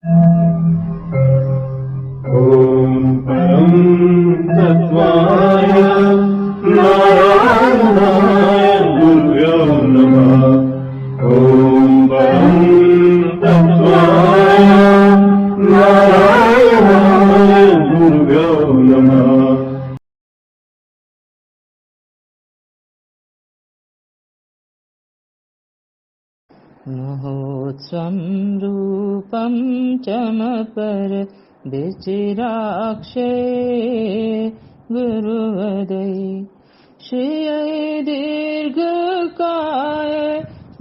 ॐ परं तत्त्वाय नारायणाय गुरुभ्यो नमः। ॐ परं तत्त्वाय नारायणाय गुरुभ्यो नमः। महोत्सवं रूपं चमपर विचिराक्षे गुरुवदै श्रियै दीर्घकाय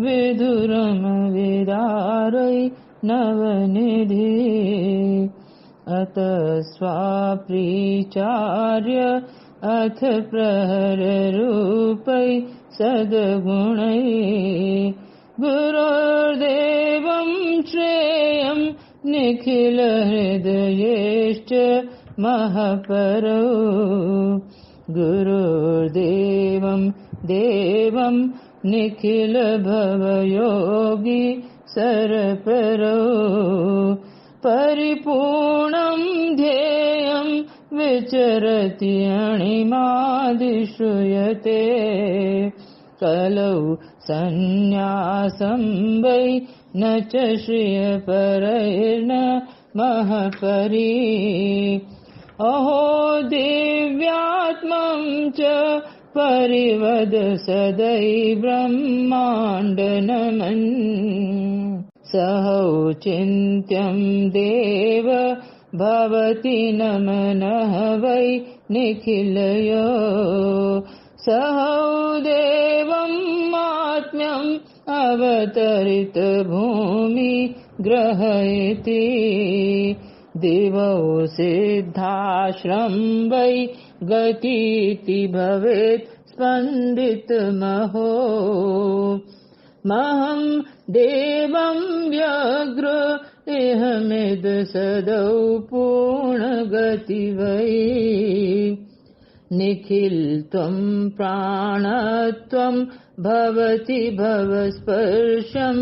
विधुरम विदारै नवनिधि अत स्वाप्रीचार्य अथ प्रहररूपै सद्गुणै गुरुर्देवं श्रेयं निखिलहृदयेश्च महपरो गुरुर्देवं देवं निखिलभवयोगी सरपरो परिपूर्णं ध्येयं विचरति अणिमादिश्रूयते कलौ सन्न्यासं वै न च श्रियपरैर्न महपरि अहो दिव्यात्मं च परिवद सदैव ब्रह्माण्डनमन् सहौचिन्त्यं देव भवति नमनः वै निखिलयो सहौ देवं मात्म्यम् अवतरित भूमि ग्रहयति दिवौ सिद्धाश्रम वै गतीति भवेत् स्पन्दित महो महं देवं व्यग्र इहमिद सदौ पूर्णगति वै निखिल त्वं प्राणत्वं भवति भवस्पर्शं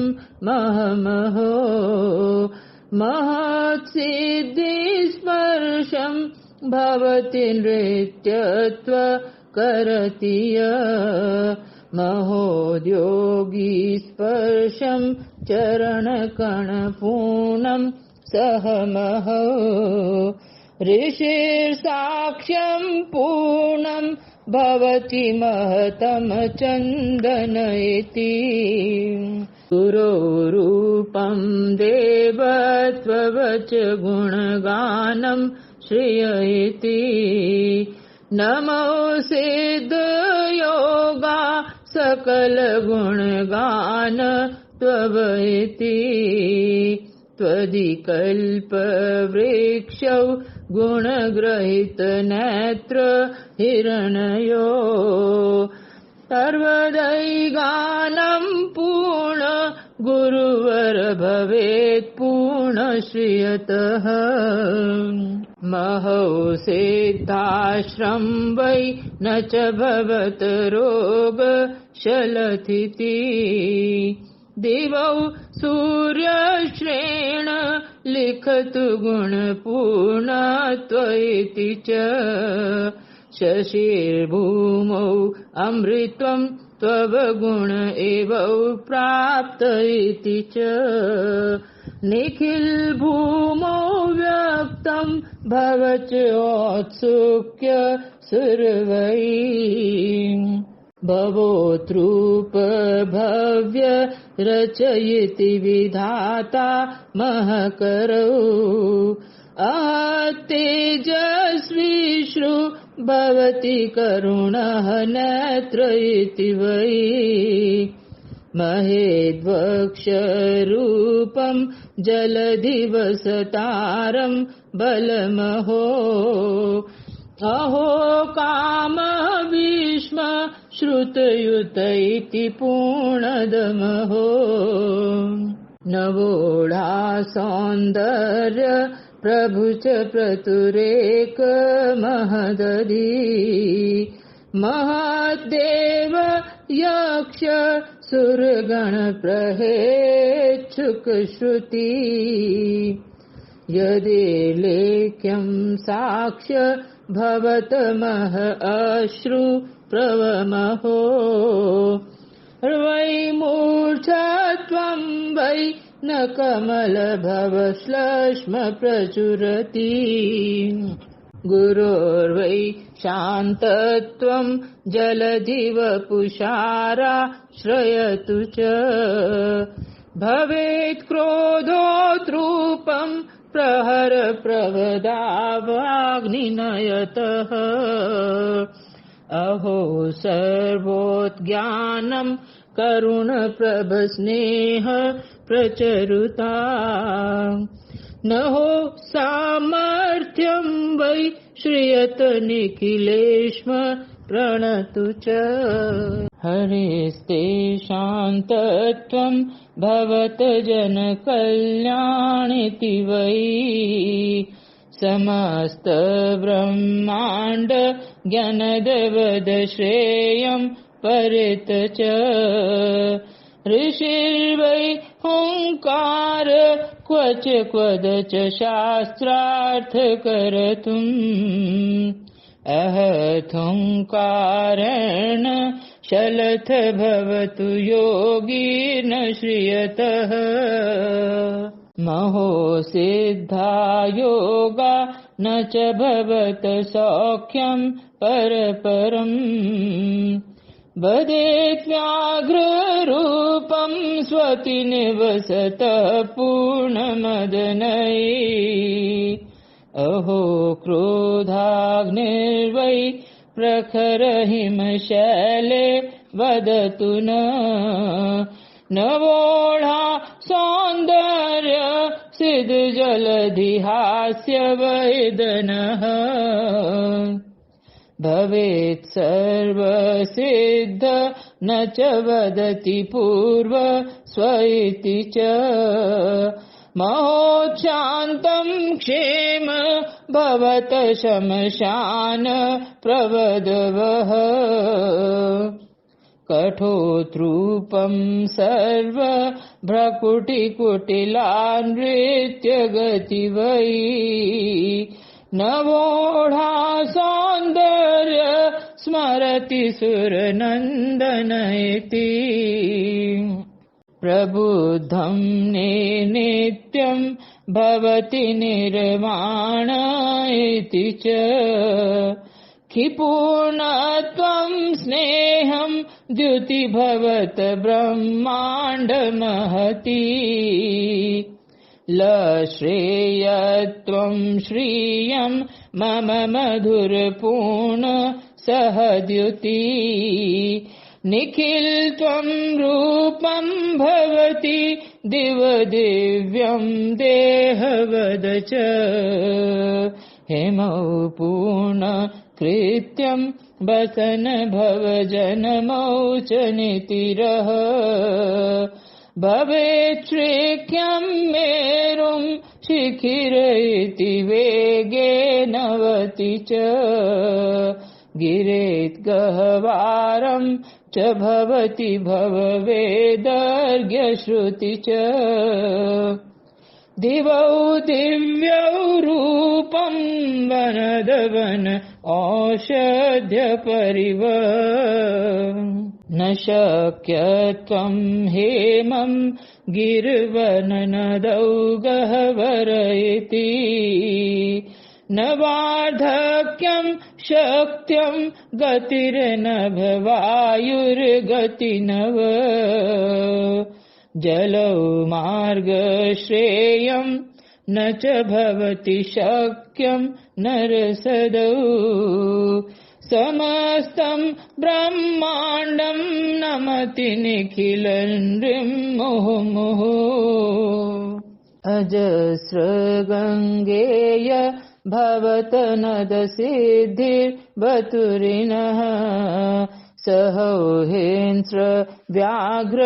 महमहो महत्सिद्धिस्पर्शं भवति नृत्यत्व करति महोद्योगीस्पर्शं चरणकणपूर्णं सहमहो ऋषिर्साक्ष्यं पूर्णं भवति महतं चन्दन इति गुरोरूपं देवत्ववच गुणगानं श्रिय इति नमो सिद्धयोगा सकलगुणगान त्वव इति त्वदिकल्पवृक्षौ गुणग्रहित नेत्र हिरण्यो सर्वदैगानं पूर्ण गुरुवर भवेत् पूर्ण श्रियतः महौ सिद्धाश्रम वै न च भवत रोग शलथिति दिवौ सूर्यश्रेण लिखतु गुणपूर्णत्व इति च शशिर्भूमौ अमृतं त्वव गुण एवौ प्राप्त इति च निखिल भूमौ व्यक्तं भवच औत्सुक्य सुरवै भवोत्रूप भव्य रचयति विधाता महकरौ तेजस्वीश्रु भवति करुणः नेत्र इति वै महेद्वक्षरूपं जलधिवसतारं बलमहो अहो काम भीष्म श्रुतयुत इति पूर्णदमहो नवोढा सौन्दर्य प्रभु च प्रतुरेक महदधि महद्देव यक्ष सुरगण प्रहेच्छुक श्रुति यदेलेख्यं साक्ष्य भवतमः अश्रु प्रवमहो वै मूर्छत्वं वै न कमलभवश्लेष्म प्रचुरति गुरोर्वै शान्तत्वं जलधिवपुषाराश्रयतु च भवेत् क्रोधोद्रूपं प्रहर प्रवदावाग्निनयतः अहो सर्वोद्ज्ञानं करुणप्रभस्नेह प्रचरुता नहो सामर्थ्यं वै श्रियत निखिलेष्म प्रणतु च हरेस्ते शान्तत्वं भवत जनकल्याणिति वै समस्त ब्रह्माण्ड ज्ञानदवद श्रेयं परित च ऋषिर्वै हुङ्कार क्वच क्वदच शास्त्रार्थ कर्तुम् अहथुङ्कारेण शलथ भवतु योगी न श्रियतः महो सिद्धा योगा न च भवत सौख्यं परपरम् वदेत् व्याघ्ररूपं स्वति निवसतः पूर्णमदनैः अहो क्रोधाग्निर्वै प्रखरहिमशैले वदतु न वोढा सौन्दर्य सिद्धजलधिहास्य वैदनः भवेत् सर्वसिद्ध न च वदति पूर्व स्व इति च महोच्छान्तं क्षेम भवत शमशान प्रवदवः कठोत्रूपं सर्व भ्रकुटिकुटिलानृत्य गति वै नवोढा सौन्दर्य स्मरति सुरनन्दन इति प्रबुद्धं नित्यं भवति निर्वाण इति च क्षिपूर्णत्वं स्नेहं द्युति भवत ब्रह्माण्डमहति लश्रेयत्वं श्रियं मम मधुरपूर्ण सहद्युति निखिलत्वं रूपं भवति दिव्यं देहवद च हेमौ पूर्ण कृत्यं वसन भवजनमौ च नितिरः भवेत् श्रीख्यं मेरुं शिखिर इति वेगेन वति च गिरेत् गह्वारं च भवति भववेदर्घ्यश्रुति च दिवौ दिव्यौ रूपं वनदवन औषध्य परिव न शक्यत्वं हेमं गिर्वननदौ गह्वर इति न वार्धक्यं शक्त्यं गतिर्नभवायुर्गतिनव जलौ मार्गश्रेयं न च भवति शक्यं नरसदौ समस्तं ब्रह्माण्डं नमति निखिलं नृमुहुः अजस्र गङ्गेय भवत नद सिद्धिर्बतुरिणः सहोहेंस्र व्याघ्र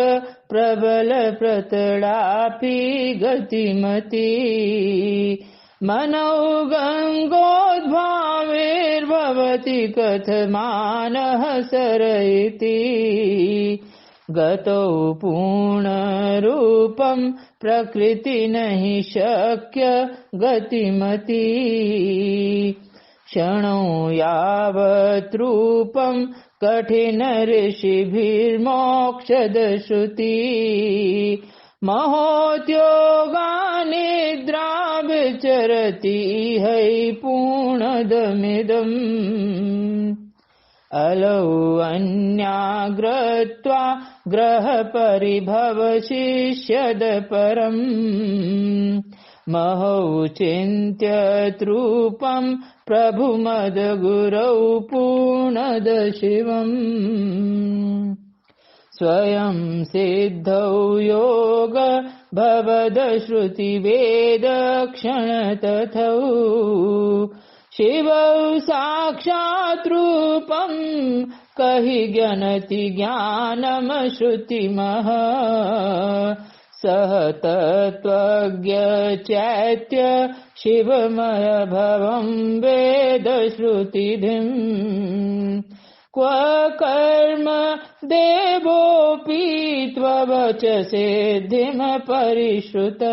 प्रबल प्रतडापि गतिमती मनौ गङ्गोद्भावेर्भवति कथमानः सर इति गतौ पूर्णरूपं प्रकृति नहि शक्य गतिमती क्षणौ यावत् रूपं कठिन ऋषिभिर्मोक्षद श्रुति महोद्योगानिद्रा विचरति है पूर्णदमिदम् अलौ अन्याग्रत्वा ग्रह परिभव शिष्यद परम् महौ चिन्त्यत् रूपं प्रभुमद गुरौ पूर्णद शिवम् स्वयं सिद्धौ योग भवद श्रुति वेद क्षण तथौ शिवौ साक्षात् रूपं कहि ज्ञानति ज्ञानम श्रुतिमः सह तत्त्वज्ञ चैत्य शिवमय भवं वेद श्रुतिधिम् क्व कर्म देवोऽपि त्ववच सिद्धिं परिश्रुत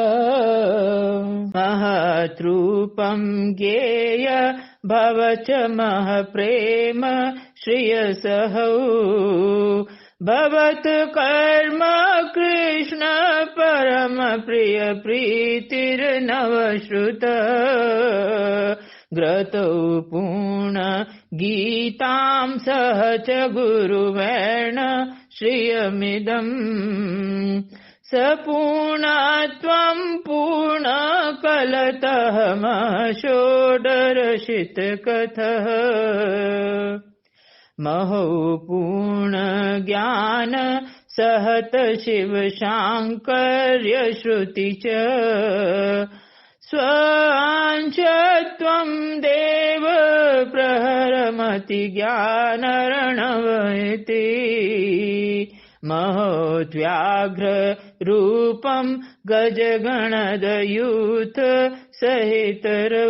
महत्रूपं ज्ञेय भवच महप्रेम श्रियसहौ भवत् कर्म कृष्ण परम प्रिय प्रीतिर्नवश्रुत ग्रतौ पूर्ण गीतां सह च गुरुवेण श्रियमिदम् स पूर्णत्वं पूर्णकलतः षोडरशितकथः महो पूर्ण ज्ञान सहत शिव शांकर्य श्रुति च स्वांशत्वं देव प्रहरमति ज्ञानरणवयति महोद्व्याघ्र रूपं गजगणदयूथ सहितरौ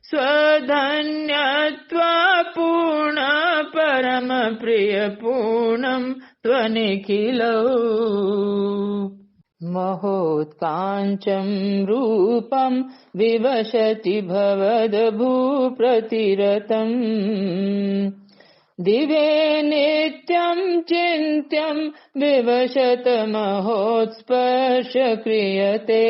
स्वधन्यत्वा पूर्ण परम प्रिय पूर्णं त्वनिखिलौ महोत्काञ्चं रूपं विवशति भवद भूप्रतिरतम् दिवे नित्यं चिन्त्यं विवशत महोत्स्पर्श क्रियते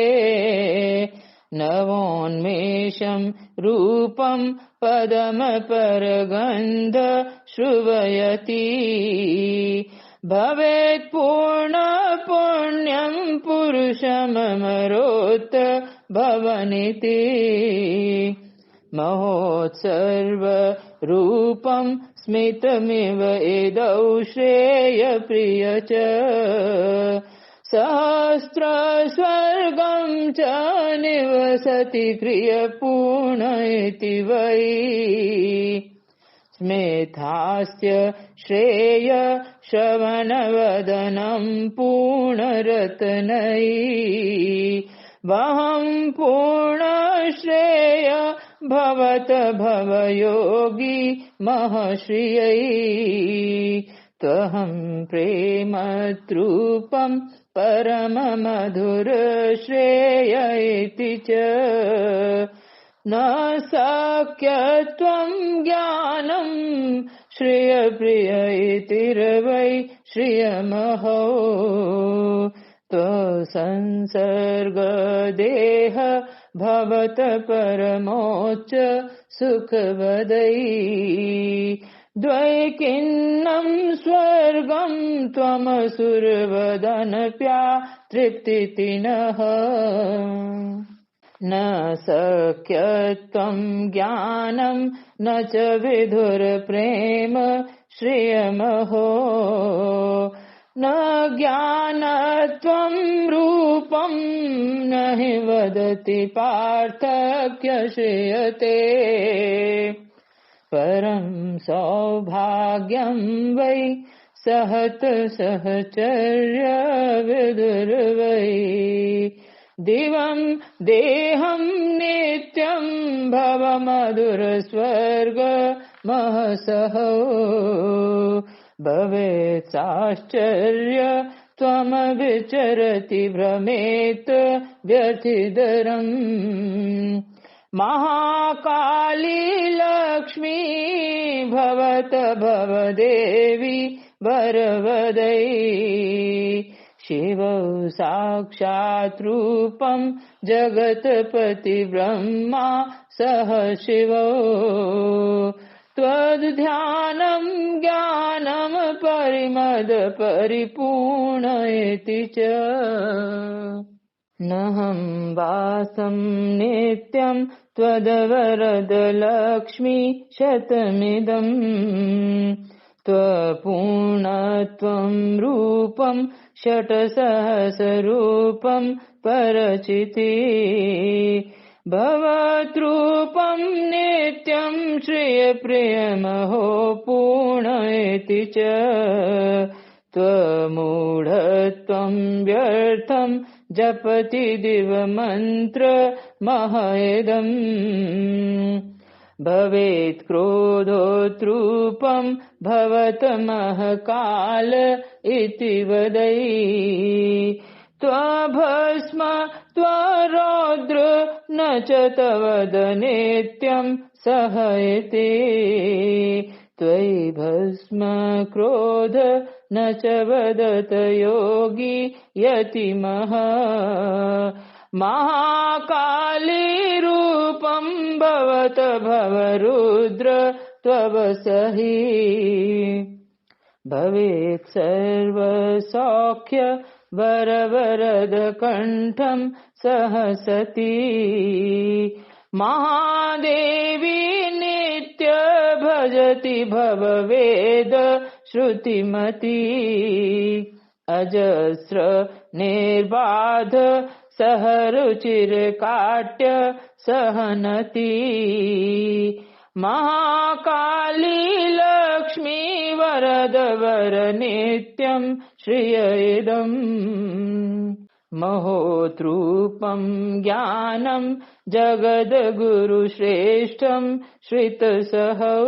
नवोन्मेषं रूपं पदमपरगन्ध श्रुवयति भवेत् पूर्ण पुण्यं पुरुषममरोत् भवनिति महोत्सर्व रूपं स्मितमिव इदौ श्रेय प्रिय च सहस्रस्वर्गं च निवसति क्रियपूर्ण इति वै स्मेधास्य श्रेय श्रवणवदनं पूर्णरत्नै वहं पूर्णश्रेय भवत भवयोगी महश्रियै त्वहं प्रेमद्रूपं परममधुर श्रेय इति च न शक्यत्वं ज्ञानं श्रियप्रिय इतिर्वै श्रियमहो त्वसंसर्गदेह भवत परमोच्च सुखवदै द्वैकिन्नं स्वर्गं त्वमसुरवदनप्या तृप्तिति नः न शक्यत्वं ज्ञानं न च विधुरप्रेम श्रियमहो न ज्ञानत्वं रूपं न हि वदति पार्थक्य श्रियते परं सौभाग्यं वै सहत सहचर्य विदुर्वै दिवं देहं नित्यं भवमधुर स्वर्ग महसहो भवेत् साश्चर्य त्वमविचरति भ्रमेत व्यथितरम् महाकाली लक्ष्मी भवत भवदेवी वरवदै शिवौ साक्षात् रूपं जगत्पति ब्रह्मा सह शिवौ त्वद्ध्यानं ज्ञानं परिमद परिपूर्णयति च नहं वासं नित्यं त्वदवरद लक्ष्मी शतमिदम् त्वपूर्णत्वं रूपं षट्सहस्ररूपं परचिति भवद्रूपं नित्यं श्रियप्रियमहो पूर्णयति च त्वमूढत्वं व्यर्थं जपति दिवमन्त्र महयदम् भवेत् क्रोधोद्रूपं भवतमः काल इति वदै त्वभस्म त्वरौद्र न च तवद नित्यं सहयते त्वयि भस्म क्रोध न च वदत योगी यतिमः महाकाली रूपं भवत भवरुद्र त्ववसहि भवेत् सर्वसौख्य वरवरद कण्ठं सहसति महादेवी नित्य भजति भववेद श्रुतिमती अजस्र निर्बाध सहरुचिरकाट्य सहनति महाकाली लक्ष्मी वरद वर नित्यं श्रियेदम् महोद्रूपं ज्ञानं जगद्गुरुश्रेष्ठं श्रितसहौ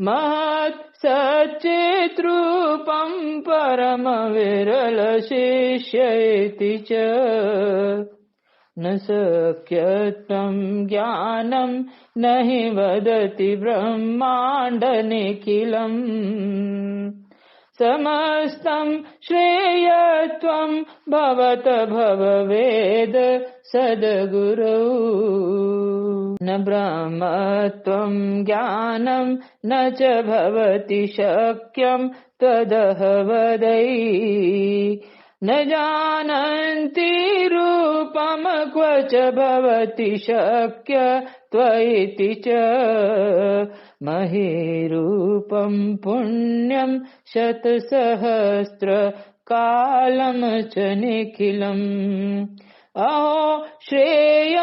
महत् सच्चिद्रूपं परमविरलशिष्येति च न शक्यत्वं ज्ञानं न हि वदति ब्रह्माण्डनिखिलम् समस्तं श्रेयत्वं भवत भववेद सद्गुरौ न ब्रह्मत्वं ज्ञानं न च भवति शक्यं त्वदहवदै न जानन्ति रूपं क्व च भवति शक्य त्वयिति च महीरूपं पुण्यं शतसहस्र कालं च निखिलम् अहो श्रेय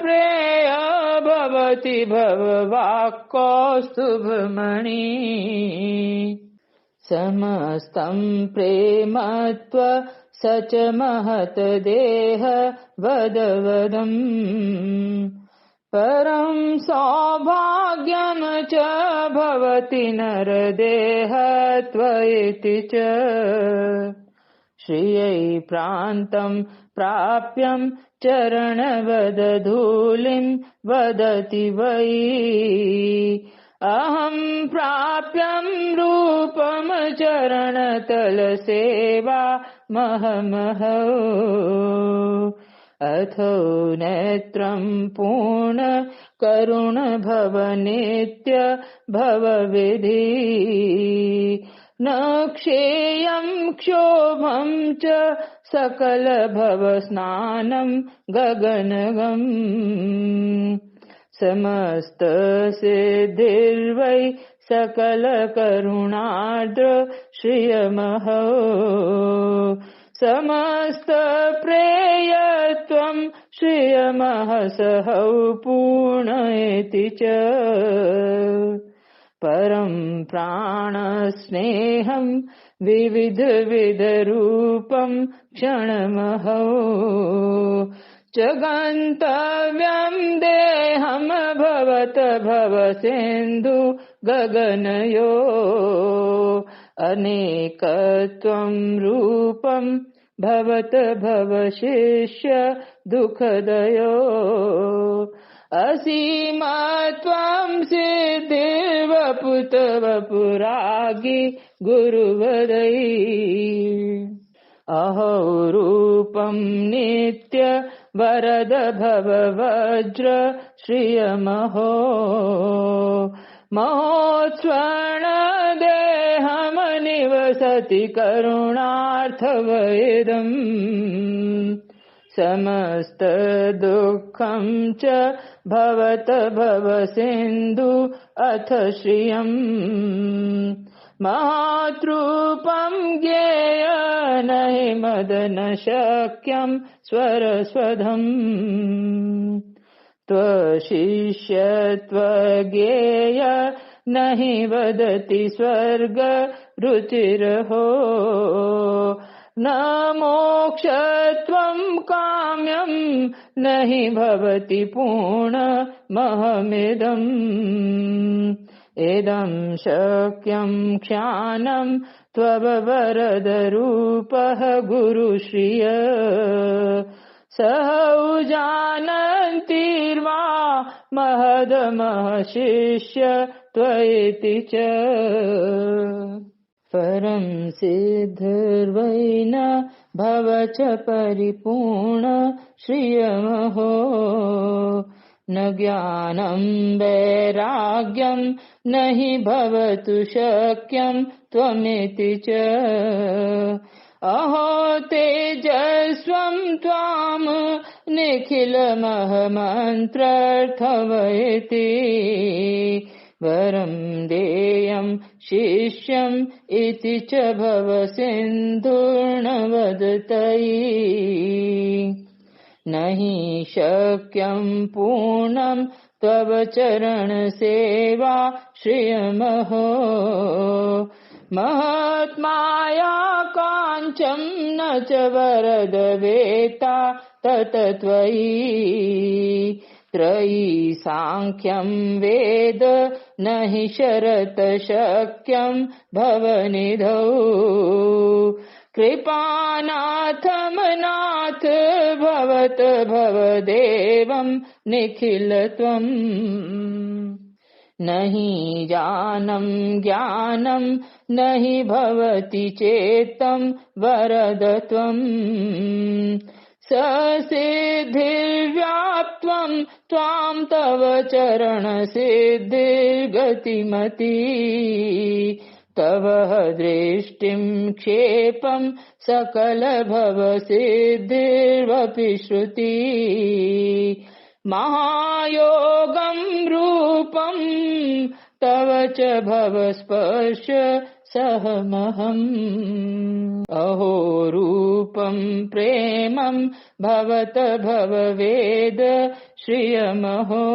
प्रेय भवति भववाक्कौस्तुभमणि समस्तं प्रेमत्व सच महत देह वदवदम् परं सौभाग्यं च भवति नरदेह त्वयिति च श्रियै प्रान्तं प्राप्यं चरणवदधूलिं वदति वै अहं प्राप्यं रूपं चरणतलसेवा महमहौ अथो नेत्रं पूर्ण करुण भव नित्य भवविधि न क्षेयं क्षोभं च सकल भव स्नानं गगनगम् समस्त सिद्धिर्वै सकल करुणार्द्र श्रियमहो समस्त प्रेयत्वं श्रियमः सहौ पूर्णयति च परं प्राणस्नेहं विविधविधरूपं क्षणमहो च गन्तव्यं देहं भवत भवसिन्धु गगनयो अनेकत्वं रूपं भवत भवशिष्य दुःखदयो असीमत्वं सिद्धिर्वपुतवपुरागि गुरुवदै अहो रूपं नित्य वरद भव वज्र श्रियमहो महोत्स्वर्ण देहम निवसति करुणार्थवेदम् समस्त दुःखं च भवत भव सिन्धु अथ श्रियम् महत्रूपं ज्ञेय नहि मदन शक्यं स्वरस्वधम् त्वशिष्यत्वज्ञेय नहि वदति स्वर्ग रुचिरहो न मोक्षत्वं काम्यं नहि भवति पूर्णमहमिदम् इदं शक्यं ख्यानं त्ववरदरूपः गुरुश्रिय सहौ जानन्तिर्वा महदमः शिष्य त्वयिति च परं सिद्धिर्वै न भव च परिपूर्ण श्रियमहो न ज्ञानं वैराग्यं नहि भवतु शक्यं त्वमिति च अहो तेजस्वं त्वां निखिलमहमन्त्रर्थवयति वरं देयं शिष्यम् इति च भव सिन्धुर्नवदतयि नहि शक्यं पूर्णं तव चरणसेवा श्रियमहो महत्माया काञ्चं न च वरद वेत्ता तत त्वयि त्रयी सांख्यं वेद नहि शरत शक्यं भवनिधौ कृपानाथमनाथ भवत भवदेवं निखिलत्वम् नहि जानं ज्ञानं नहि भवति चेत्तं वरदत्वम् ससिद्धिर्व्याप्त्वं त्वां तव चरणसिद्धिर्गतिमती तव दृष्टिं क्षेपं सकल भवसिद्धिर्वपि श्रुति महायोगं रूपं तव च भवस्पर्श सहमहम् अहो रूपं प्रेमं भवत भववेद श्रियमहो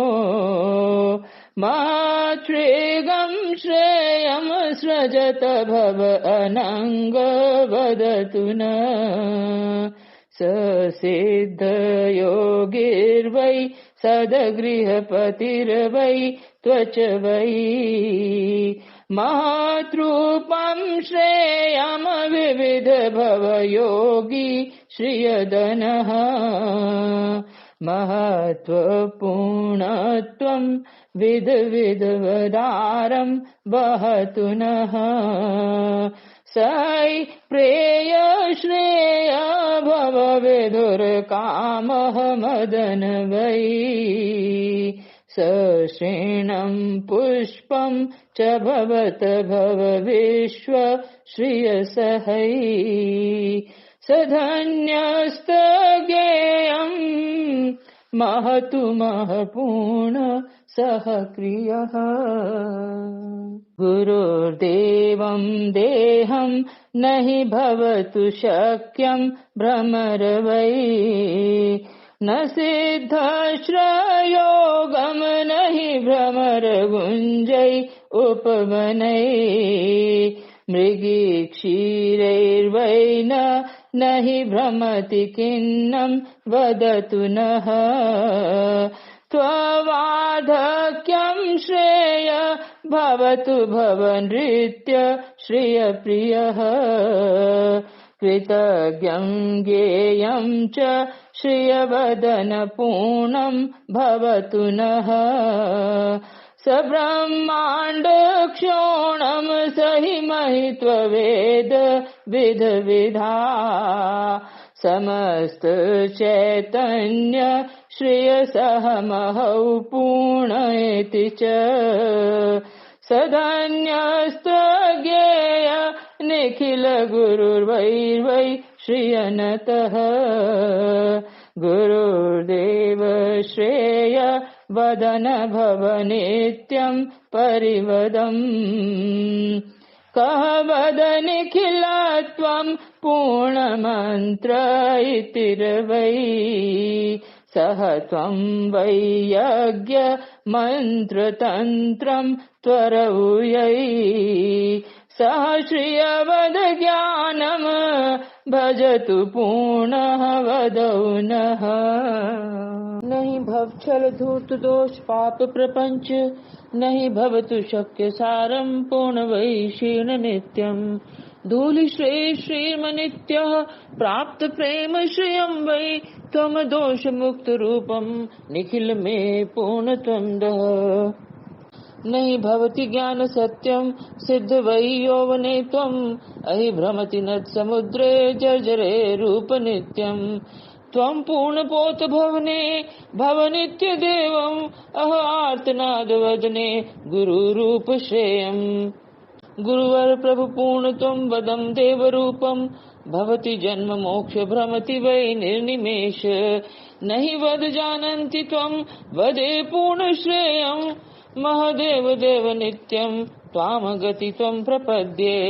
मातृगं श्रेयं सृजत भव अनङ्ग वदतु न ससिद्धयोगिर्वै सदगृहपतिर्वै त्वच वै महत्रूपं श्रेयं विविध भवयोगी श्रियदनः महत्त्वपूर्णत्वं विधविधवदारं वहतु नः सै प्रेय श्रेय भव विधुरकामः मदन वै सश्रेणं पुष्पं च भवत भव विश्व श्रियसहै सधन्यस्तज्ञेयं महतु महपूर्ण सह क्रियः गुरुर्देवं देहं नहि भवतु शक्यं भ्रमर वै न सिद्धश्रयोगं नहि भ्रमर गुञ्जै उपवनै मृगी क्षीरैर्वै नहि भ्रमति किन्नं वदतु नः त्ववार्धक्यं श्रेय भवतु भवनृत्य श्रियप्रियः कृतज्ञं ज्ञेयं च श्रियवदनपूर्णं भवतु नः सब्रह्माण्ड क्षोणं सहि महित्ववेद विधविधा समस्त चैतन्य श्रेयसहमहौ पूर्णयति च सधन्यस्तज्ञेय निखिल गुरुर्वै श्रियनतः गुरुर्देव श्रेय वदन भव नित्यं परिवदम् कः वद निखिलत्वं पूर्णमन्त्र इतिर्वै सह त्वं वै यज्ञ मन्त्रतन्त्रं त्वरऊयै सह श्रियवद ज्ञानम् भजतु पूर्णः वदौ नः नहीं भवछल धूर्त दोष पाप प्रपंच नहीं भवतु शक्य सारं पूर्ण वै क्षीण नित्यम् धूलि श्रीर्मनित्यः प्राप्त प्रेम श्रियं वै त्वं दोष मुक्त रूपं निखिल मे पूर्ण त्वं दः नहीं भवति ज्ञान सत्यं सिद्ध वै यौवने त्वम् अहि भ्रमति नद समुद्रे जर्जरे रूप नित्यम् त्वं पूर्णपोत भवने भव नित्य देवम् अह आर्तनाद वदने गुरु रूप श्रेयम् गुरुवर प्रभु पूर्ण त्वं वदं देव रूपम् भवति जन्म मोक्ष भ्रमति वै निर्निमेष नहीं वद जानन्ति त्वं वदे पूर्ण श्रेयम् महदेव देव नित्यं त्वां गति त्वं प्रपद्ये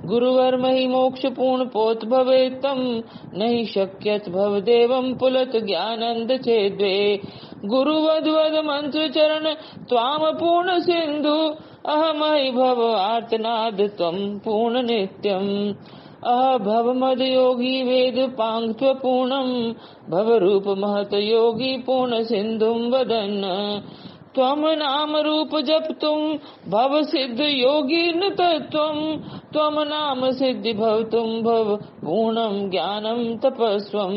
गुरुवर महि मोक्ष पूर्ण पोत भवेत् तं नहि शक्यत भवदेवं पुलत ज्ञानंद चेद्वे गुरुवद वद मंत्र चरण त्वाम पूर्ण सिंधु अहमहि भव आर्तनाद त्वं पूर्ण नित्यम् अह भव मद योगी वेद पांक्त्व पूर्णं भव रूप महत योगी पूर्ण सिंधुं वदन् त्वं नाम रूप जपतुं भव सिद्ध योगी न तत्त्वं त्वं नाम सिद्धि भवतुं भव पूर्णं ज्ञानं तपस्वं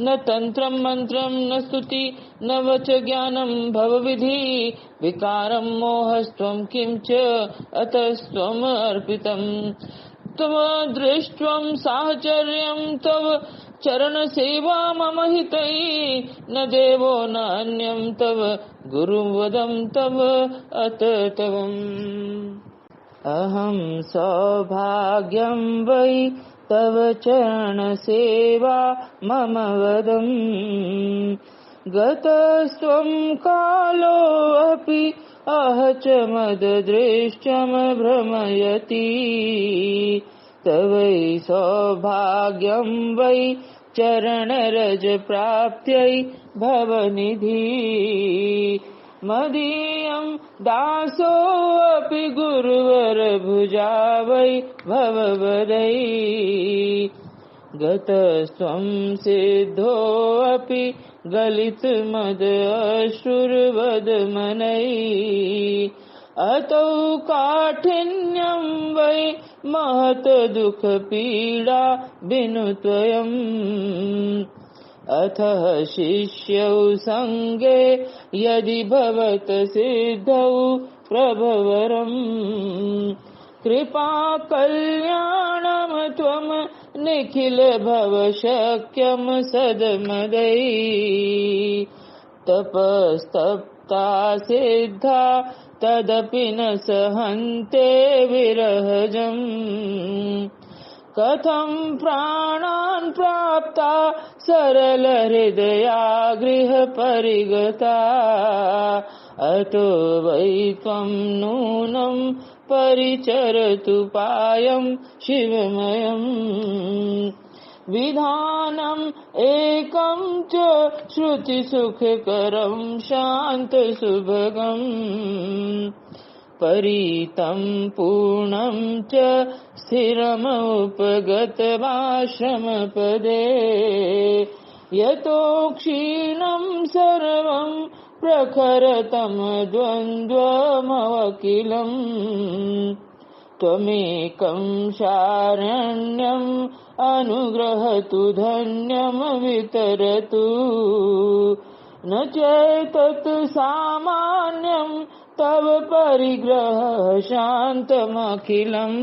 न तंत्रं मंत्रं न स्तुति न वच ज्ञानं भव विधि विकारं मोहस्त्वं किं च अतस्त्वम् अर्पितम् तव दृष्ट्वं साहचर्यं तव चरण सेवा मम हितै न देवो न अन्यं तव गुरु वदं तव अततवम् अहं सौभाग्यं वै तव चरण सेवा मम वदम् गतस्त्वं कालोऽपि अह च मददृष्ट्यं भ्रमयति तवै सौभाग्यं वै चरणरज प्राप्त्यै भवनिधि मदीयं दासोऽपि गुरुवर भुजा वै भववदै गतस्त्वं सिद्धोऽपि गलित मद अश्रुर्वदमनै अतौ काठिन्यं वै महत दुख पीडा बिनु त्वयम् अथः शिष्यौ संगे यदि भवत सिद्धौ प्रभवरम् कृपा कल्याणं त्वं निखिल भव शक्यं सदमदै तपस्तप्ता सिद्धा तदपि न सहन्ते विरहजम् कथं प्राणान् प्राप्ता सरल हृदया गृह परिगता अतो वै त्वं नूनं परिचरतु पायं शिवमयम् विधानम् एकं च श्रुतिसुखकरं शान्तसुभगम् परितं पूर्णं च स्थिरमुपगतमाश्रमपदे यतो क्षीणं सर्वं प्रखरतम द्वन्द्वमवकिलम् त्वमेकं शारण्यम् अनुग्रहतु धन्यम् वितरतु न चैतत् सामान्यम् तव परिग्रह शान्तमखिलम्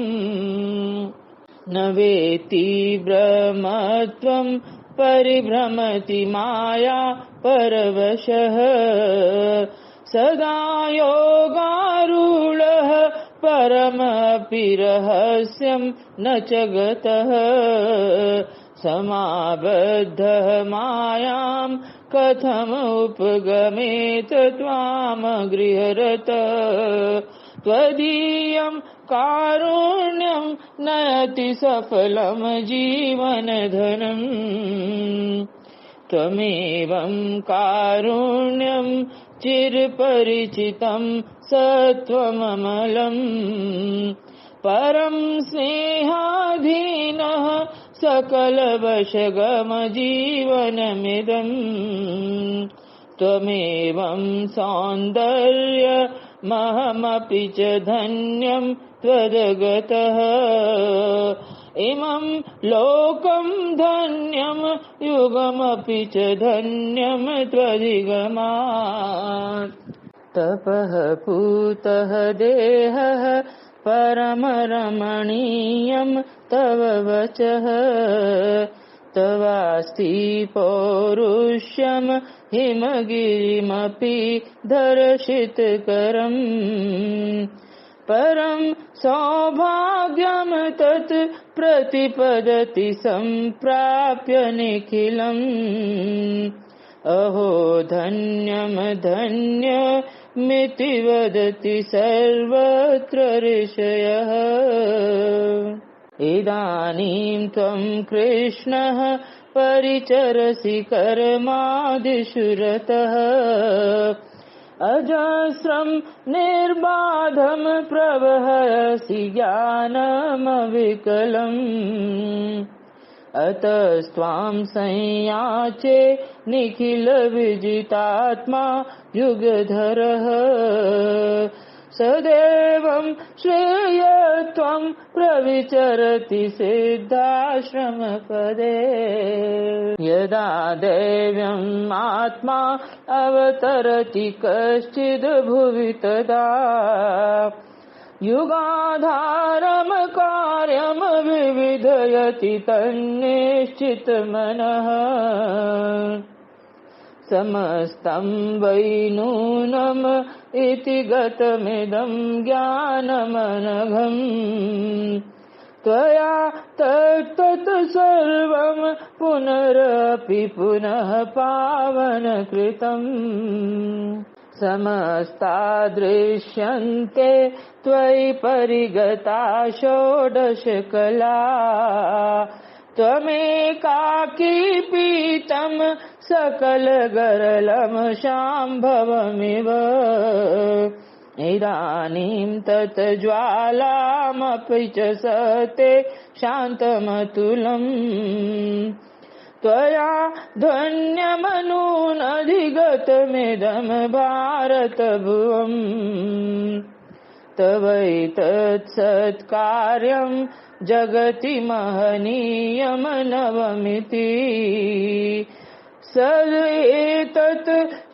न वेत्ति ब्रह्मत्वम् परिभ्रमति माया परवशः सदा योगारूढः परमपि रहस्यम् न च गतः समाबद्धः मायाम् कथमुपगमेत त्वामगृहरत त्वदीयम् कारुण्यम् नयति सफलम् जीवनधनम् त्वमेवम् कारुण्यम् चिरपरिचितम् सत्त्वममलम् परम् स्नेहाधीनः सकलवशगमजीवनमिदम् त्वमेवम् सौन्दर्यमहमपि च धन्यम् त्वदगतः इमम् लोकम् धन्यम् युगमपि च धन्यम् त्वधिगमात् तपः पूतः देहः परमरमणीयम् तव वचः तवास्ति पौरुष्यम् हिमगिरिमपि दर्शितकरम् परम् सौभाग्यम् तत् प्रतिपदति सम्प्राप्य निखिलम् अहो धन्यम् धन्यमिति वदति सर्वत्र ऋषयः इदानीं त्वम् कृष्णः परिचरसि कर्मादिषु रतः अजस्रम् निर्बाधम् प्रवहसि ज्ञानमविकलम् अतस्त्वाम् संयाचे निखिल विजितात्मा युगधरः सदैवम् श्रेयत्वम् प्रविचरति सिद्धाश्रमपदे यदा दैव्यम् आत्मा अवतरति कश्चिद् भुवि तदा युगाधारम् कार्यम् विविधयति तन्निश्चितमनः समस्तम् वै नूनम् इति गतमिदम् ज्ञानमनघम् त्वया तत्तत् सर्वम् पुनरपि पुनः पावनकृतम् समस्ता दृश्यन्ते त्वयि परिगता षोडशकला त्वमेकाकी पीतम् सकलगरलम् शाम्भवमिव इदानीं तत् ज्वालामपि च सते शान्तमतुलम् त्वया ध्वन्यमनूनधिगतमिदम् भारतभुवम् तवैतत्सत्कार्यम् जगति महनीयम् नवमिति सदेतत्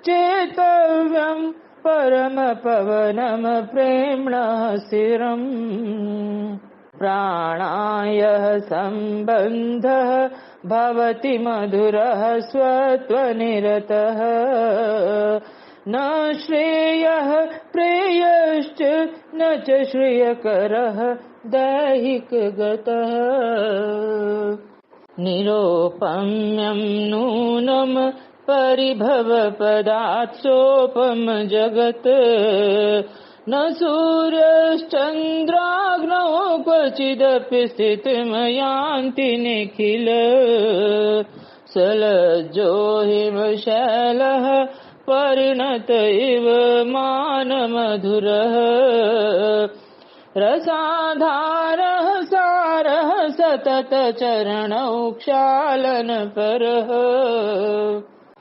चेतव्यम् परमपवनम् प्रेम्णः स्थिरम् प्राणायः सम्बन्धः भवति मधुरः स्वत्वनिरतः न श्रेयः प्रेयश्च न च श्रियकरः दैहिकगतः निरोपम्यम् नूनम् परिभवपदात् सोपम् जगत् न सूर्यश्चन्द्राग्नौ क्वचिदपि स्थितिमयान्ति निखिल सलज्जो हिमशैलः परिणत इव मानमधुरः रसाधारः सारः सतत चरणौ क्षालनपरः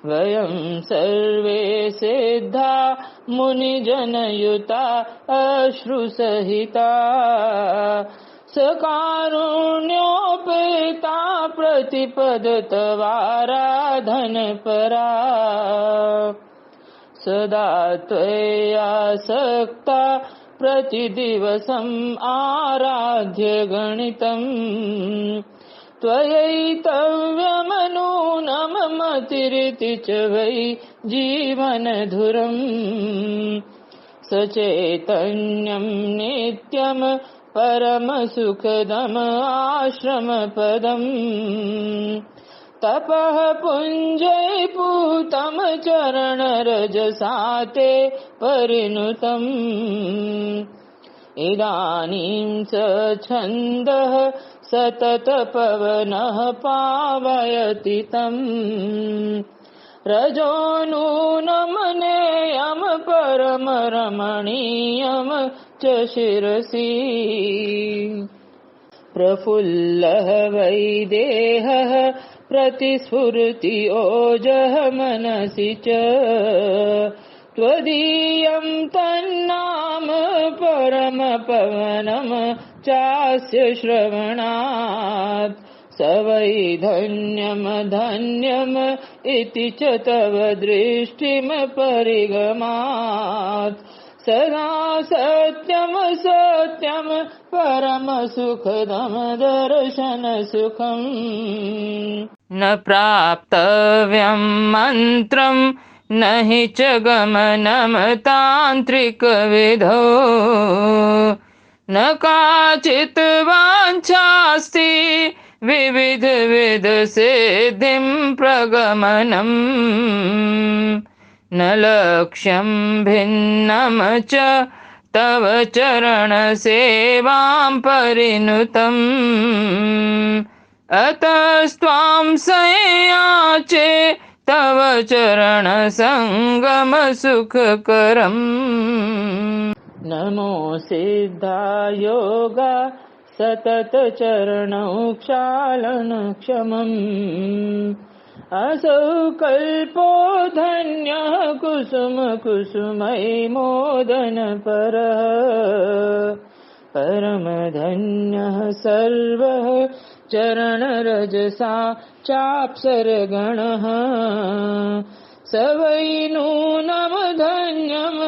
वयं सर्वे सिद्धा मुनिजनयुता अश्रुसहिता सकारुण्योपेता प्रतिपदतवाराधनपरा सदा त्वयासक्ता प्रतिदिवसम् आराध्य गणितम् त्वयैतव्यमनूनमतिरिति च वै जीवनधुरम् सचैतन्यम् नित्यम् परमसुखदम् आश्रमपदम् तपः पुञ्जैपूतम् चरणरजसा ते परिणुतम् इदानीं स छन्दः सततपवनः पावयति तम् रजो नूनमनेयम् परमरमणीयम् च शिरसि प्रफुल्लः वैदेहः प्रतिस्फुरति ओजः मनसि च त्वदीयम् तन्नाम परमपवनम् चास्य श्रवणात् स वै धन्यम् धन्यम् इति च तव दृष्टिम् परिगमात् सदा सत्यम् सत्यम् परमसुखदम् दर्शनसुखम् न प्राप्तव्यम् मन्त्रम् न हि च गमनम् तान्त्रिकविधौ न काचित् वाञ्छास्ति विविधसिद्धिम् प्रगमनम् न लक्ष्यम् भिन्नम् च तव चरणसेवाम् परिणुतम् अतस्त्वां संयाचे तव चरणसङ्गम सुखकरम् नमो सिद्धायोगा सतत चरणौ क्षालनक्षमम् असौ कल्पो धन्यः कुसुम कुसुमै मोदनपरः परमधन्यः सर्वः चरणरजसा चाप्सरगणः स वै नूनम् धन्यम्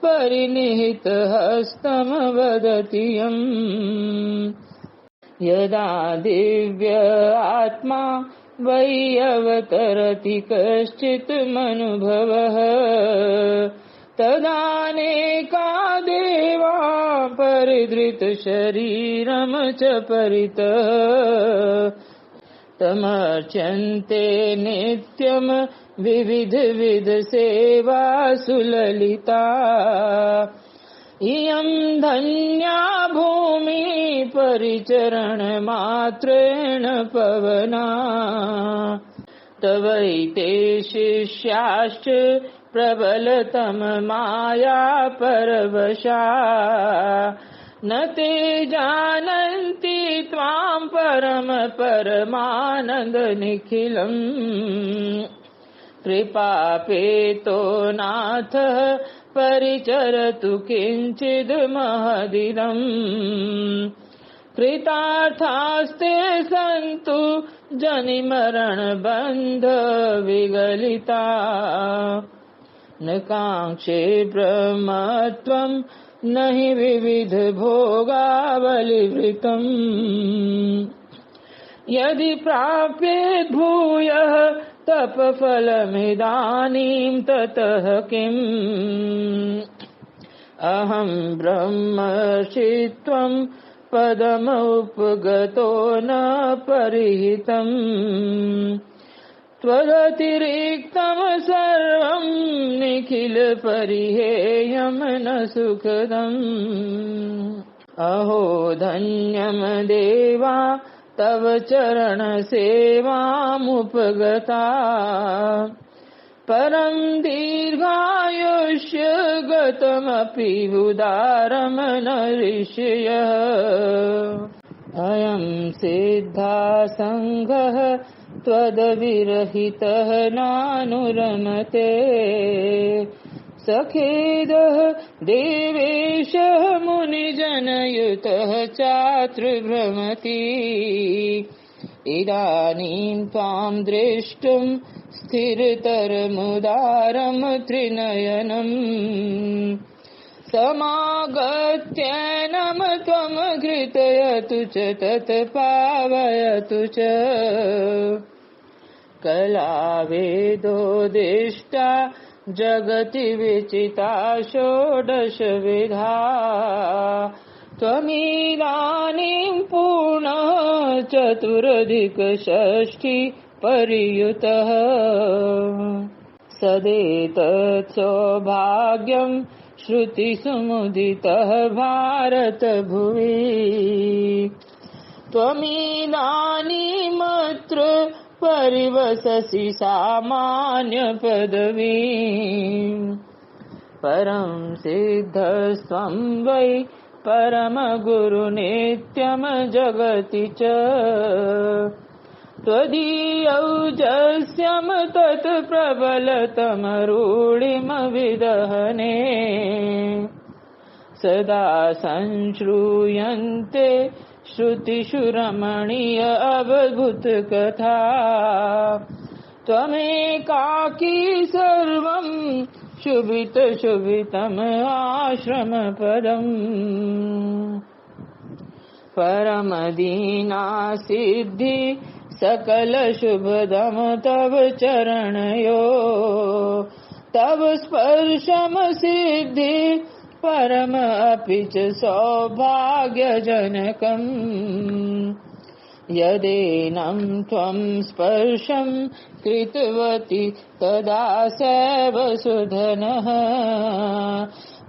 परिनिहितहस्तम् वदति यम् यदा दिव्य आत्मा वै अवतरति कश्चित् मनुभवः तदानेका देवा परिधृतशरीरम् च परितः तमर्चन्ते नित्यम् विविधसेवा सुललिता इयम् धन्या भूमि परिचरणमात्रेण पवना तवैते शिष्याश्च प्रबलतममाया परवशा न ते जानन्ति त्वाम् परमानन्दनिखिलम् कृपापेतो नाथः परिचरतु किञ्चिद् महदिदम् कृतार्थास्ते सन्तु जनिमरणबन्ध विगलिता न काङ्क्षे ब्रह्मत्वम् न हि विविध भोगावलिवृतम् यदि प्राप्येत् भूयः तपफलमिदानीं ततः किम् अहम् ब्रह्मर्षित्वम् पदमुपगतो न परिहितम् त्वदतिरिक्तम् सर्वम् निखिल परिहेयम् न सुखदम् अहो धन्यम् देवा तव चरणसेवामुपगता परम् दीर्घायुष्य गतमपि उदारम् न ऋषयः अयम् सिद्धा सङ्घः त्वद्विरहितः नानुरमते सखेदः देवेशः मुनिजनयुतः चात्र भ्रमति इदानीं त्वां द्रष्टुं स्थिरतरमुदारं त्रिनयनम् समागत्यैनं त्वं घृतयतु च तत् पावयतु च कलावेदोदिष्टा जगति विचिता षोडशविधा त्वमिदानीं पूर्णः चतुरधिकषष्ठी परियुतः सदेतत् सौभाग्यं श्रुतिसुमुदितः भारतभुवि त्वमिदानीमत्र परिवससि सामान्यपदवीम् परं सिद्धस्त्वं वै परमगुरुनित्यं जगति च त्वदीयौजस्यं तत् प्रबलतमरूढिमविदहने सदा संश्रूयन्ते श्रुतिषु रमणीय अवभूतकथा त्वमेकाकी सर्वं शुभितशुभितम् आश्रमपदम् परमदीना सिद्धि सकलशुभदम् तव चरणयो तव स्पर्शम सिद्धि परम अपि च सौभाग्यजनकम् यदेनं त्वं स्पर्शं कृतवती तदा सैव सुधनः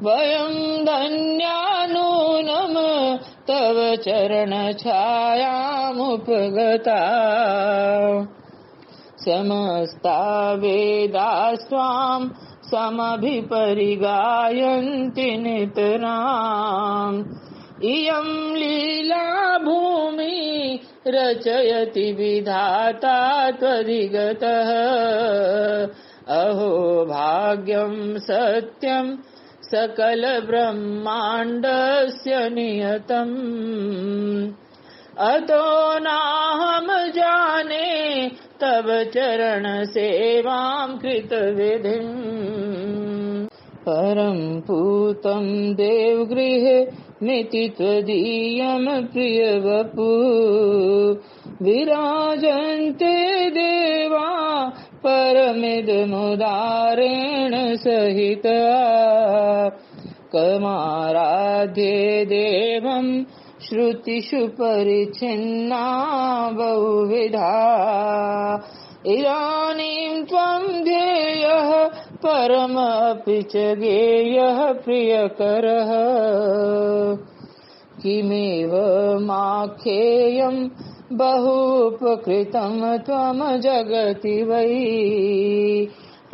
वयं धन्या नूनं तव चरणछायामुपगता समस्ता वेदास्त्वां समभिपरिगायन्ति नितराम् इयं लीला भूमि रचयति विधाता त्वधिगतः अहो भाग्यं सत्यं सकल ब्रह्माण्डस्य नियतम् अतो नाहं जाने तव चरण सेवां कृतविधिम् परं पूतं देवगृहे मिति त्वदीयं प्रियवपु विराजन्ते देवा परमिदमुदारेण सहिता कमाराध्ये देवं श्रुतिषु परिच्छिन्ना बहुविधा इदानीं त्वं ध्येयः परमपि च गेयः प्रियकरः किमेवमाख्येयं बहुपकृतं त्वं जगति वै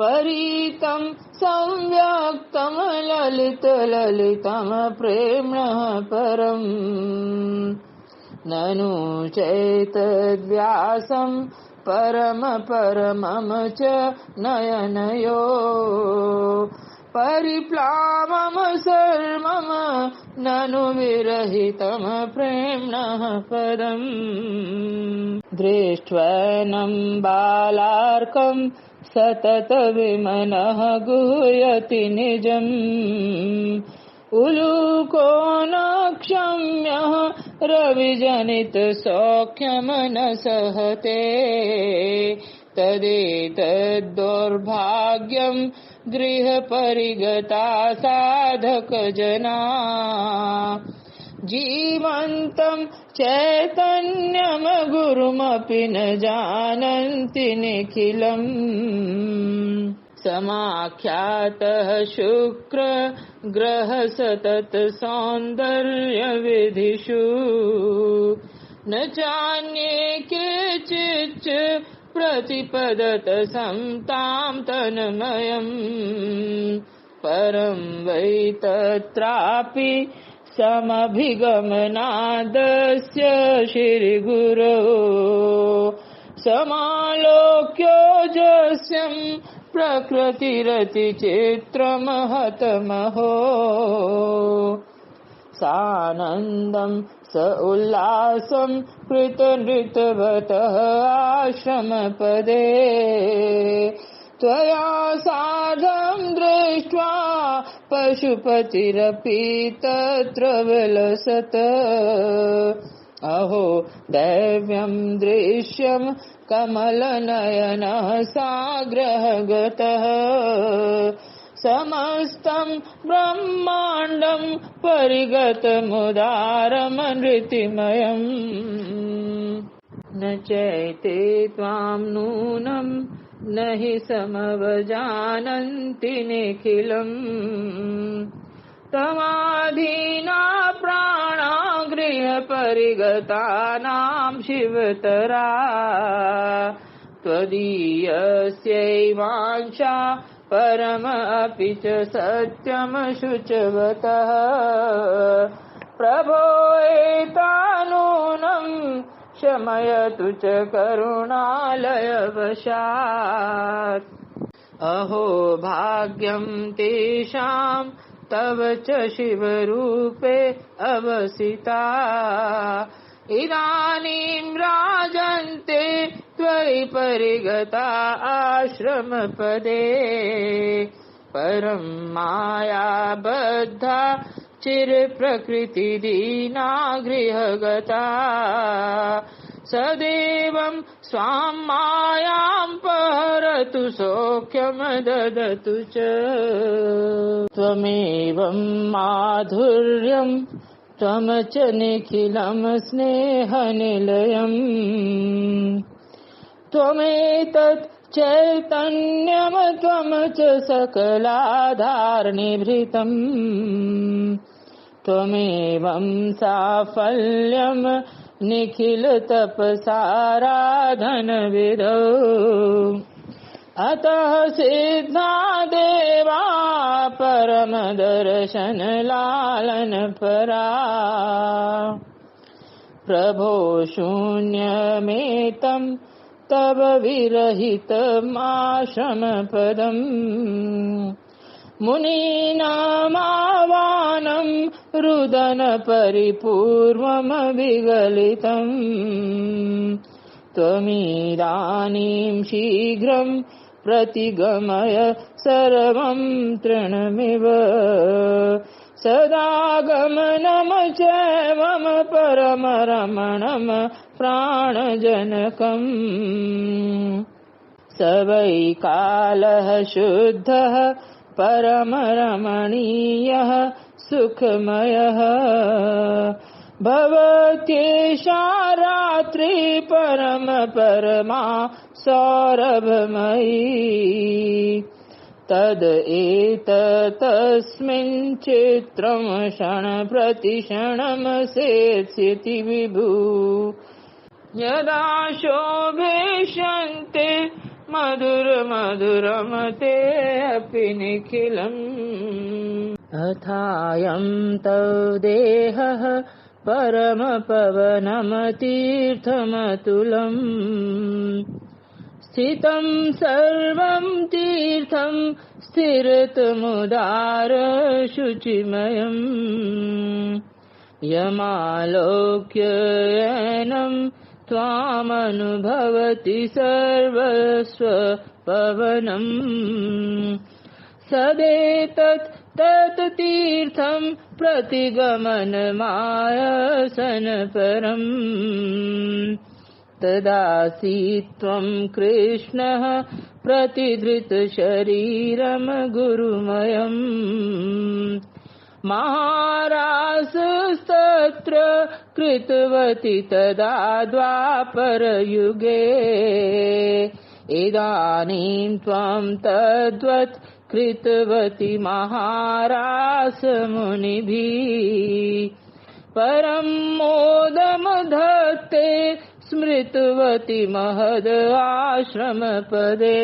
परीतं संव्यक्तं ललितं प्रेम्णः परम् ननु चैतद्व्यासं परमं च नयनयो परिप्लावं सर्वं ननु विरहितं प्रेम्णः पदम् दृष्ट्वैनं बालार्कं सतत विमनः गुह्यति निजम् उलूको न क्षम्यः रविजनित सौख्यं न सहते तदेतद्दौर्भाग्यं गृहपरिगता साधकजना जीवन्तं चैतन्यं गुरुमपि न जानन्ति निखिलम् समाख्यातः शुक्र ग्रह सतत सौन्दर्य विधिषु न चान्ये केचिच्च प्रतिपदत समतां तन्मयम् परं वै तत्रापि समभिगमनादस्य श्रीगुरो समालोक्योजस्यं प्रकृतिरतिचित्रमहतमहो सानन्दं स उल्लासं कृतनृतवतः आश्रमपदे त्वया सार्धं दृष्ट्वा पशुपतिरपि तत्र विलसत् अहो दैव्यं दृश्यं कमलनयनः साग्रहगतः समस्तं ब्रह्माण्डं परिगतमुदारमनृतिमयम् न चैते त्वां नूनं न हि समवजानन्ति निखिलम् तमाधीना प्राणा गृहपरिगतानां शिवतरा त्वदीयस्यैवांशा परम अपि च सत्यम शुचवतः प्रभो एतानूनं शमयतु च करुणालयवशात् अहो भाग्यं तेषां तव च शिवरूपे अवसिता इदानीं राजन्ते त्वयि परिगता आश्रमपदे परं मायाबद्धा चिरप्रकृतिदीना गृहगता सदैवं स्वां मायां परतु सौख्यं ददतु च त्वमेवं माधुर्यं त्वं च निखिलं स्नेहनिलयम् त्वमेतत् चैतन्यं त्वं च सकलाधारनिभृतम् त्वमेवं साफल्यं निखिल तपसाराधनविदो अतः सिद्धा देवा परम दर्शन लालन परा प्रभो शून्यमेतं तव विरहितमाश्रमपदम् मुनीनामावानं रुदन परिपूर्वमविगलितम् त्वमिदानीं शीघ्रं प्रतिगमय सर्वं तृणमिव सदा गमनं चैवं परमरमणं प्राणजनकम् स वै कालः शुद्धः परमरमणीयः सुखमयः भवत्येषा रात्रि परम परमा सौरभमयी तद एतस्मिन् चित्रं क्षणप्रतिक्षणं सेत्स्यति विभु यदा शोभेष्यन्ते मधुरमधुरं ते अपि निखिलम् अथायं तव देहः परमपवनमतीर्थमतुलम् स्थितं सर्वं तीर्थं स्थिरतमुदार शुचिमयम् यमालोक्ययनं त्वामनुभवति सर्वस्वपवनम् सदेतत् तत् तीर्थं प्रतिगमनमायसनपरम् तदासि त्वं कृष्णः प्रतिधृतशरीरं गुरुमयम् महारासस्तत्र कृतवती तदा द्वापरयुगे इदानीं त्वं तद्वत् कृतवती महारासमुनिभिः परं मोदमधत्ते स्मृतवती महद आश्रमपदे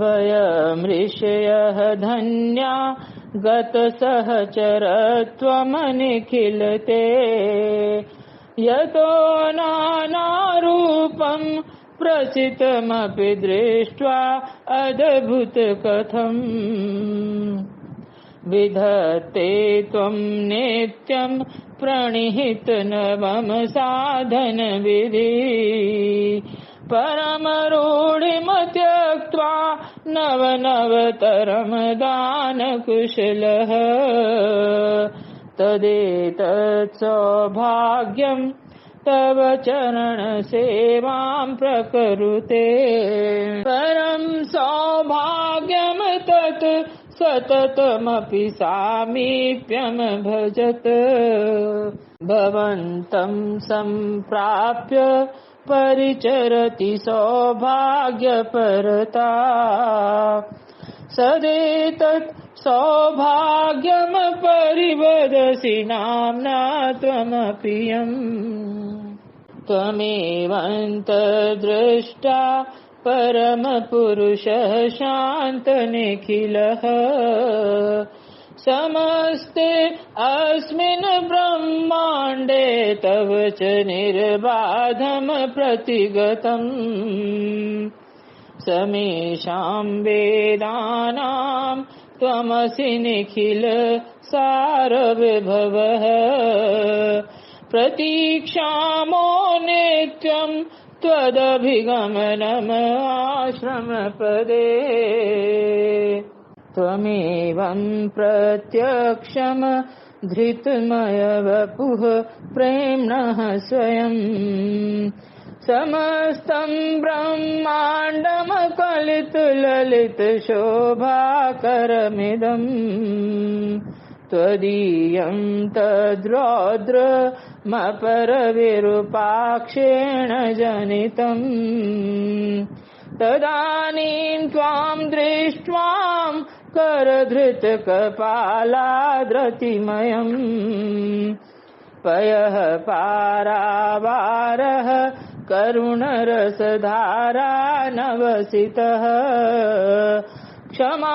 वयं ऋषयः धन्या गतसहचरत्वमनिखिलते यतो नानारूपं प्रचितमपि दृष्ट्वा अद्भुतकथम् विधत्ते त्वं नित्यं प्रणिहितनवम साधनविधि परमरूढिम त्यक्त्वा नवनवतरं दानकुशलः तदेतत् सौभाग्यं तव चरणसेवां प्रकरुते परं सौभाग्यं तत् सततमपि सामीप्यं भजत भवन्तं सम्प्राप्य परिचरति सौभाग्यपरता सदेतत् सौभाग्यं परिवदसि नाम्ना त्वमप्रियम् त्वमेवन्तर्दृष्टा परमपुरुषः शान्तनिखिलः समस्ते अस्मिन् ब्रह्माण्डे तव च निर्बाधं प्रतिगतम् समेषां वेदानां त्वमसि निखिल सारविभवः प्रतीक्षामो नित्यं त्वदभिगमनम् आश्रमपदे त्वमेवं प्रत्यक्षं धृतमय वपुः प्रेम्णः स्वयं समस्तं ब्रह्माण्डं कलितललितशोभाकरमिदम् त्वदीयं तद्रौद्रमपरविरूपाक्षेण जनितम् तदानीं त्वां दृष्ट्वां करधृतकपालाद्रतिमयम् पयः पारावारः करुणरसधारा नवसितः क्षमाशीलस्त्वं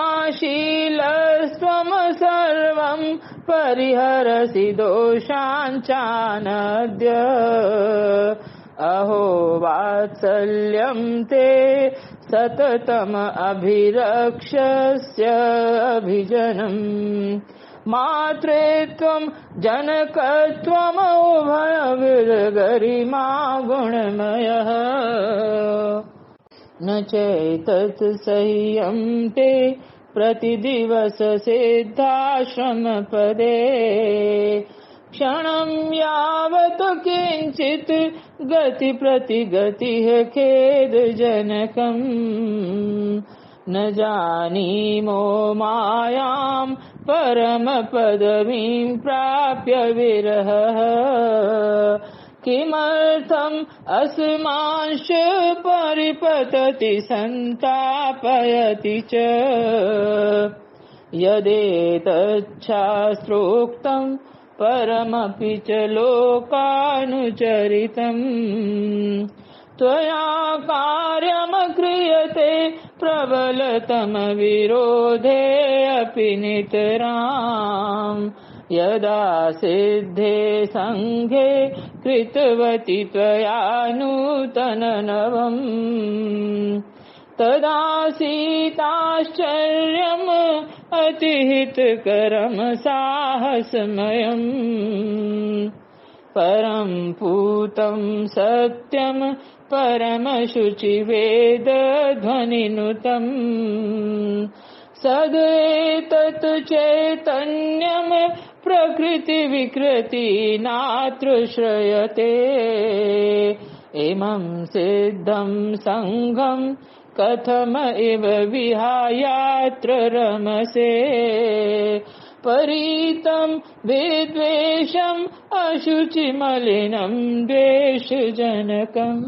सर्वं परिहरसि दोषाञ्चानद्य अहो वात्सल्यं ते सततम् अभिरक्षस्य अभिजनम् मातृत्वं जनकत्वम् उभयविदगरिमा गुणमयः न चैतत् सह्यं ते प्रतिदिवस सिद्धाश्रमपदे क्षणं यावत् किञ्चित् गति प्रतिगतिः खेदजनकम् न जानीमो मायां परमपदवीं प्राप्य विरहः किमर्थम् अस्मांश्च परिपतति सन्तापयति च यदेतच्छास्त्रोक्तं परमपि च लोकानुचरितम् त्वया कार्यम् क्रियते प्रबलतम विरोधे अपि नितराम् यदा सिद्धे सङ्घे कृतवती त्वया नूतननवम् तदा सीताश्चर्यम् अतिहितकरम् साहसमयम् परं पूतं सत्यम् परमशुचिवेदध्वनिनुतम् सदेतत् चैतन्यम् प्रकृतिविकृति नात्र श्रयते इमं सिद्धं सङ्घं कथम इव विहायात्र रमसे परीतं विद्वेषम् अशुचिमलिनं द्वेषजनकम्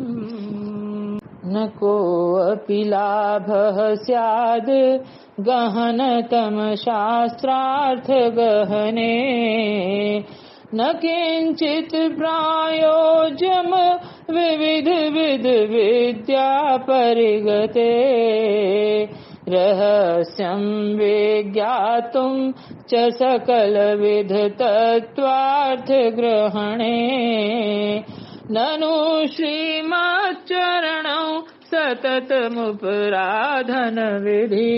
न कोऽपि लाभः स्याद् गहनतम शास्त्रार्थगहने न किञ्चित् प्रायोज्यम् विविध विद्या परिगते रहस्यं विज्ञातुं च सकलविध तत्त्वार्थ ग्रहणे ननु श्रीमच्चरणौ सततमुपराधन विधि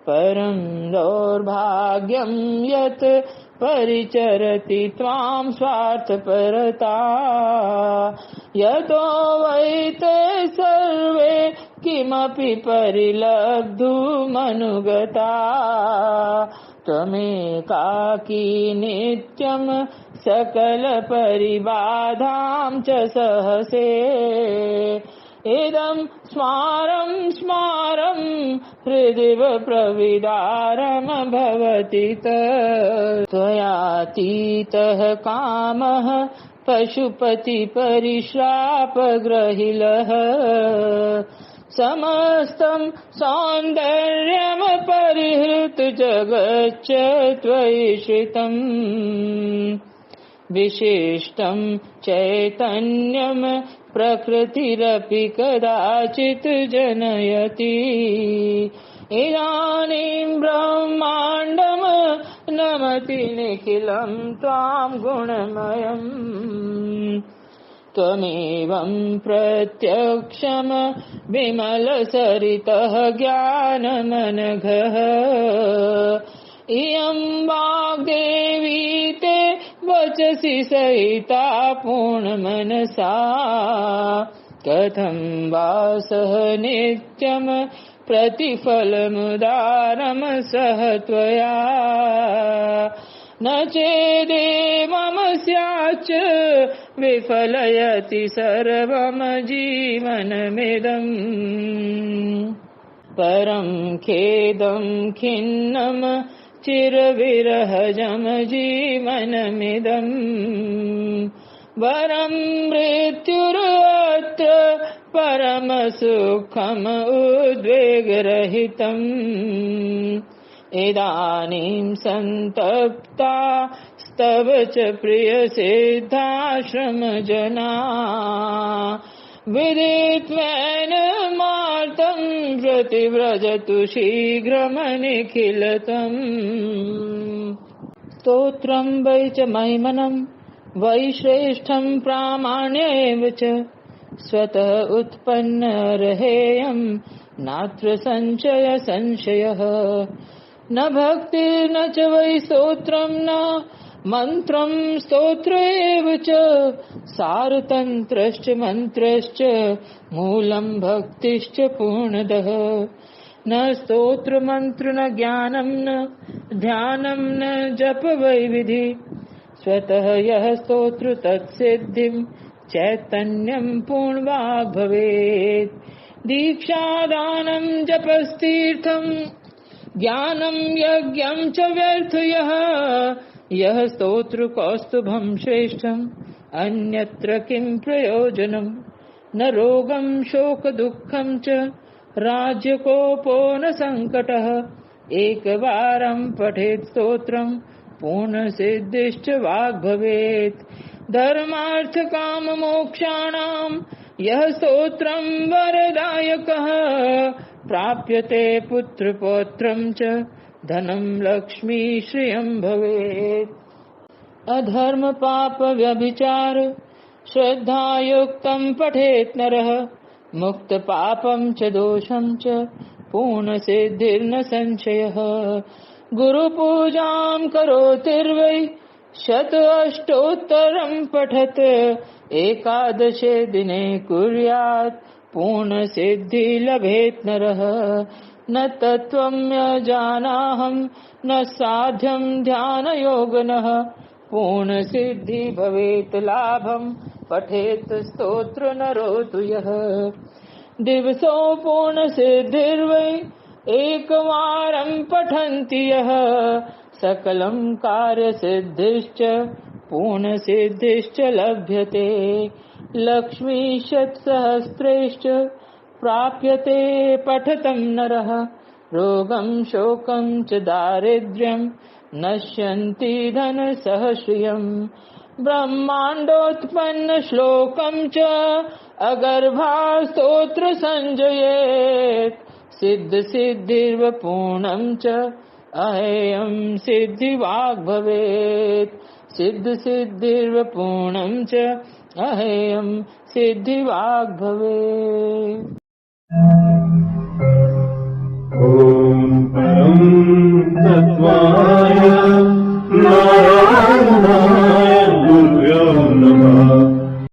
परं दौर्भाग्यं यत् परिचरति त्वां स्वार्थपरता यतो वै ते सर्वे किमपि परिलब्धुमनुगता त्वमेकाकी नित्यं सकलपरिबाधां च सहसे इदं स्मारं स्मारं हृदिव प्रविदारं भवति त्वयातीतः कामः पशुपति परिश्रापग्रहिलः समस्तं सौन्दर्यं परिहृत जगच्च त्वयि श्रितम् विशिष्टं चैतन्यं प्रकृतिरपि कदाचित् जनयति इदानीं ब्रह्माण्डं नमति निखिलं त्वां गुणमयम् त्वमेवं प्रत्यक्षं विमलसरितः ज्ञानमनघः इयं वाग्देवी ते वचसि सहिता पूर्णमनसा कथं वा सह नित्यं प्रतिफलमुदारं सह त्वया न चेदेवं स्याच्च विफलयति सर्वं जीवनमिदम् परं खेदं खिन्नं चिरविरहजं जीवनमिदम् वरं मृत्युरत्र परमसुखम् उद्वेगरहितम् इदानीं सन्तप्ता स्तव च प्रियसिद्धाश्रमजना विदित्वेन मार्तं प्रतिव्रजतु शीघ्रमनिखिलतम् स्तोत्रं वै च महिमनं वै श्रेष्ठं प्रामाण्य एव च स्वतः उत्पन्नरहेयं नात्र संशय संशयः न भक्तिर्न च वै स्तोत्रं न मन्त्रं स्तोत्र एव च सारतन्त्रश्च मन्त्रश्च मूलं भक्तिश्च पूर्णतः न स्तोत्र मन्त्र न ज्ञानं न ध्यानं न जप वै विधि स्वतः यः स्तोत्र तत्सिद्धिं चैतन्यं पूर्णवाग् भवेत् दीक्षादानं जपस्तीर्थं ज्ञानं यज्ञं च व्यर्थ यः स्तोत्र कौस्तुभं श्रेष्ठम् अन्यत्र किं प्रयोजनम् न रोगं शोक दुःखं च राज्यकोपो न संकटः एकवारं पठेत् स्तोत्रं पूर्णसिद्धिश्च वाग् भवेत् धर्मार्थ काम मोक्षाणां यः स्तोत्रं वरदायकः प्राप्यते पुत्र पौत्रं च धनं लक्ष्मी श्रियं भवेत् अधर्म पाप व्यभिचार श्रद्धायुक्तं पठेत् नरः मुक्त पापं च दोषं च पूर्ण सिद्धिर्न संशयः गुरुपूजां करोतिर्वै शत अष्टोत्तरं पठत् एकादशे दिने कुर्यात् पूर्ण सिद्धि लभेत् नरः न तत्त्वं जानाहं न साध्यं ध्यानयोगनः पूर्ण सिद्धि भवेत् लाभं पठेत् स्तोत्र नरो तु यः दिवसो पूर्ण सिद्धिर्वै एकवारं पठन्ति यः सकलं कार्यसिद्धिश्च पूर्ण सिद्धिश्च लभ्यते लक्ष्मी शतसहस्रेश्च प्राप्यते पठतं नरः रोगं शोकं च दारिद्र्यं नश्यन्ति धनसहस्रियम् ब्रह्माण्डोत्पन्न श्लोकं च अगर्भा स्तोत्र संजयेत् सिद्ध सिद्धिर्व पूर्णं च अहेयं सिद्धिवाग् भवेत् सिद्ध सिद्धिर्वपूर्णं च अहेयं सिद्धिवाग् भवेत्। ॐ परं तत्त्वाय नारायणाय गुरुभ्यो नमः।